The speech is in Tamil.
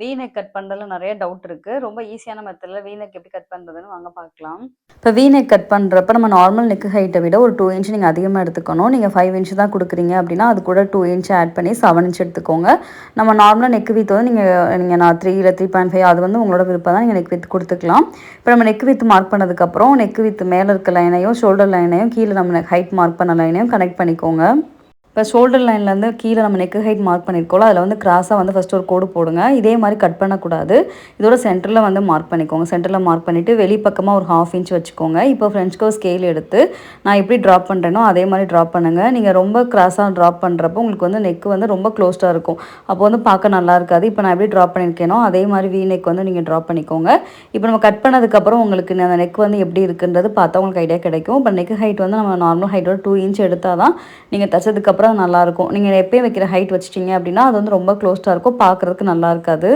வி நெக் கட் பண்ணுறதுல நிறைய டவுட் இருக்குது. ரொம்ப ஈஸியான மெத்தடில் வி நெக் எப்படி கட் பண்ணுறதுன்னு வாங்க பார்க்கலாம். இப்போ வி நெக் கட் பண்ணுறப்ப நம்ம நார்மல் நெக் ஹைட்டை விட ஒரு 2 இன்ச் நீங்கள் அதிகமாக எடுத்துக்கணும். நீங்கள் 5 இன்ச் தான் கொடுக்குறீங்க அப்படின்னா அது கூட 2 இன்ச் ஆட் பண்ணி 7 இன்ச் எடுத்துக்கோங்க. நம்ம நார்மலாக நெக் வித் வந்து நீங்கள் நான் 3 இல்லை 3.5 அது வந்து உங்களோட விருப்பம் தான், நீங்கள் நெக் வித் கொடுத்துக்கலாம். இப்போ நம்ம நெக் வித் மார்க் பண்ணதுக்கப்புறம் நெக் வித் மேலே இருக்க லைனையும் ஷோல்டர் லைனையும் கீழே நம்ம ஹைட் மார்க் பண்ண லைனையும் கனெக்ட் பண்ணிக்கோங்க. இப்போ ஷோல்டர் லைன்லேருந்து கீழே நம்ம நெக் ஹைட் மார்க் பண்ணியிருக்கோம், அதில் வந்து கிராஸாக வந்து ஃபஸ்ட்டு ஒரு கோடு போடுங்க. இதே மாதிரி கட் பண்ணக்கூடாது. இதோட சென்டரில் வந்து மார்க் பண்ணிக்கோங்க. சென்டரில் மார்க் பண்ணிவிட்டு வெளிப்பக்கமாக ஒரு 1/2 இன்ச் வச்சுக்கோங்க. இப்போ ஃப்ரெஞ்ச் கர்வ் ஸ்கேல் எடுத்து நான் எப்படி ட்ராப் பண்ணுறேனோ அதே மாதிரி ட்ராப் பண்ணுங்கள். நீங்கள் ரொம்ப கிராஸாக ட்ராப் பண்ணுறப்போ உங்களுக்கு வந்து நெக் வந்து ரொம்ப க்ளோஸ்டாக இருக்கும். அப்போ வந்து பார்க்க நல்லா இருக்காது. இப்போ நான் எப்படி ட்ராப் பண்ணியிருக்கேனோ அதே மாதிரி வி நெக் வந்து நீங்கள் ட்ராப் பண்ணிக்கோங்க. இப்போ நம்ம கட் பண்ணதுக்கப்புறம் உங்களுக்கு அந்த நெக் வந்து எப்படி இருக்குன்றது பார்த்தா உங்களுக்கு ஐடியா கிடைக்கும். இப்போ நெக் ஹைட் வந்து நம்ம நார்மல் ஹைட்டோட 2 இன்ச் எடுத்தால் தான் நீங்கள் தச்சதுக்கப்புறம் நல்லாயிருக்கும். நீங்கள் எப்பயும் வைக்கிற ஹைட் வச்சிட்டிங்க அப்படின்னா அது வந்து ரொம்ப க்ளோஸ்டாக இருக்கும், பார்க்குறதுக்கு நல்லா இருக்காது.